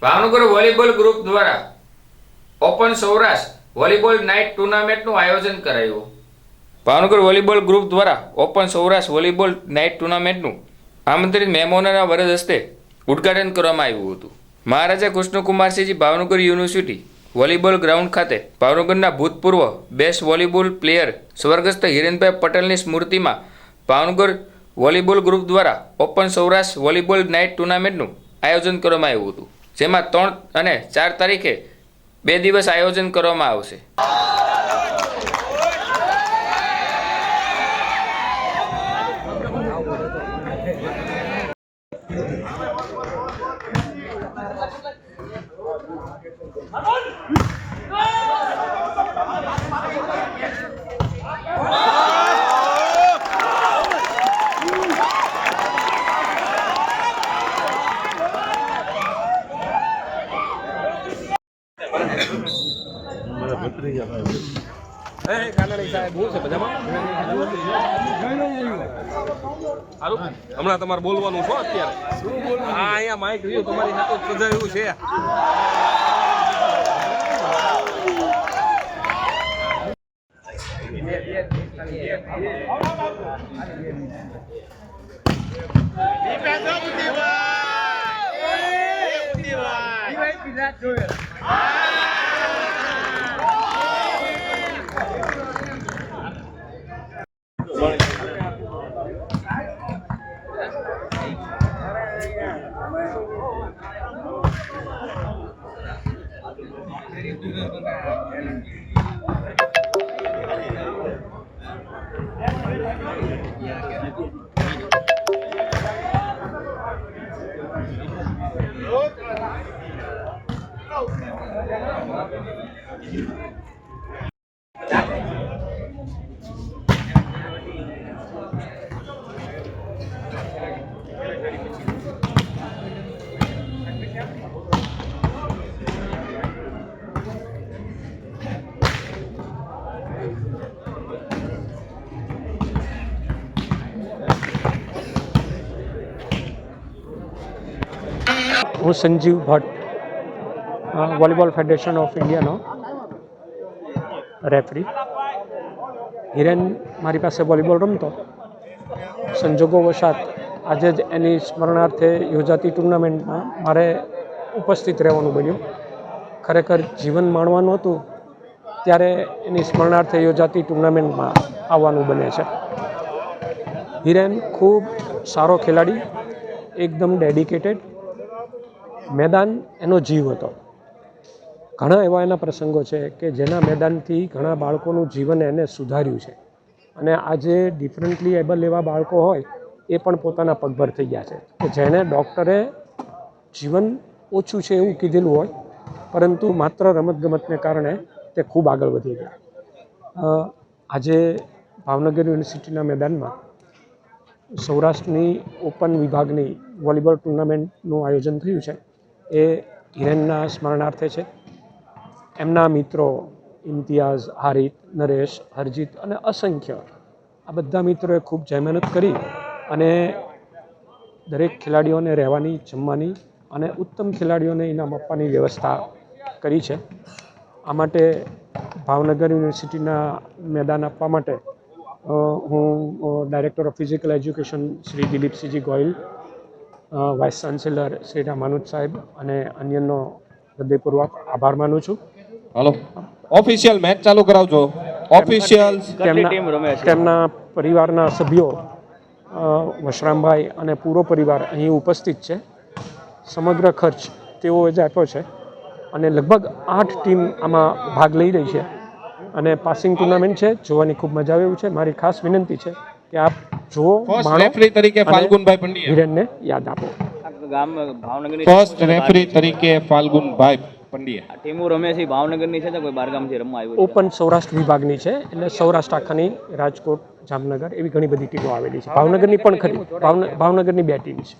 Bhavnagar volleyball group દ્વારા open Saurashtra volleyball night ટુર્નામેન્ટનું આયોજન કરાયું। ભાવનગર વોલીબોલ ગ્રુપ દ્વારા ઓપન સૌરાષ્ટ્ર વોલીબોલ નાઇટ ટુર્નામેન્ટનું આમંત્રિત મહેમાનોના વરદ હસ્તે ઉદ્ઘાટન કરવામાં આવ્યું હતું। Maharaja Krishnakumarsinhji Bhavnagar university volleyball ground ખાતે ભાવનગરના ભૂતપૂર્વ બેસ્ટ વોલીબોલ પ્લેયર સ્વર્ગસ્થ હિરેનભાઈ પટેલની સ્મૃતિમાં ભાવનગર વોલીબોલ ગ્રુપ દ્વારા ઓપન સૌરાષ્ટ્ર વોલીબોલ નાઇટ ટુર્નામેન્ટનું આયોજન કરવામાં આવ્યું હતું, જેમાં 3 અને 4 તારીખે 2 દિવસ આયોજન કરવામાં આવશે। હમણાં તમારે બોલવાનું છો અત્યારે? હા, અહીંયા માઇક રહ્યું તમારી સાથે સજાયું છે। હું Sanjeev Bhatt, volleyball federation of ઇન્ડિયાનો રેફરી। હિરેન મારી પાસે વોલીબોલ રમતો, સંજોગો વશાત આજે જ એની સ્મરણાર્થે યોજાતી ટુર્નામેન્ટમાં મારે ઉપસ્થિત રહેવાનું બન્યું। ખરેખર જીવન માણવાનું હતું ત્યારે એની સ્મરણાર્થે યોજાતી ટુર્નામેન્ટમાં આવવાનું બને છે। હિરેન ખૂબ સારો ખેલાડી, એકદમ ડેડિકેટેડ, મેદાન એનો જીવ હતો। ઘણા એવા એના પ્રસંગો છે કે જેના મેદાનથી ઘણા બાળકોનું જીવન એને સુધાર્યું છે, અને આજે ડિફરન્ટલી એબલ એવા બાળકો હોય એ પણ પોતાના પગભર થઈ ગયા છે કે જેને ડૉક્ટરે જીવન ઓછું છે એવું કીધેલું હોય, પરંતુ માત્ર રમતગમતને કારણે તે ખૂબ આગળ વધી ગયા। આજે ભાવનગર યુનિવર્સિટીના મેદાનમાં સૌરાષ્ટ્રની ઓપન વિભાગની વોલીબોલ ટુર્નામેન્ટનું આયોજન થયું છે। એ હિરેનના સ્મરણાર્થે છે। એમના મિત્રો ઇમ્તિયાઝ, હારિત, નરેશ, હરજીત અને અસંખ્ય આ બધા મિત્રોએ ખૂબ જહેમત કરી અને દરેક ખેલાડીઓને રહેવાની, જમવાની અને ઉત્તમ ખેલાડીઓને ઇનામ આપવાની વ્યવસ્થા કરી છે। આ માટે ભાવનગર યુનિવર્સિટીના મેદાન આપવા માટે હું director of physical education Shri Dilipsinhji Goyal, vice chancellor Shri Ramanuj સાહેબ અને અન્યનો હૃદયપૂર્વક આભાર માનું છું। હાલો, ઓફિશિયલ મેચ ચાલુ કરાવજો। ઓફિશિયલ તેમના પરિવારના સભ્યો વશરામભાઈ અને પૂરો પરિવાર અહીં ઉપસ્થિત છે। સમગ્ર ખર્ચ તેઓએ જ આપ્યો છે અને લગભગ 8 ટીમ આમાં ભાગ લઈ રહી છે અને પાસિંગ ટુર્નામેન્ટ છે। જોવાની ખૂબ મજા આવે એવું છે। મારી ખાસ વિનંતી છે કે આપ જુઓ, રેફરી તરીકે ફાલ્ગુનભાઈ પંડ્યા, હિરેનને યાદ આપો। ફર્સ્ટ રેફરી તરીકે ફાલ્ગુનભાઈ પંડ્યા। ટીમો રમે છે ભાવનગરની છે, કોઈ બારગામથી રમવા આવ્યું? ઓપન સૌરાષ્ટ્ર વિભાગની છે, એટલે સૌરાષ્ટ્ર આખાની, રાજકોટ, જામનગર એવી ઘણી બધી ટીમો આવેલી છે। ભાવનગરની પણ ખરી, ભાવનગરની 2 ટીમ છે।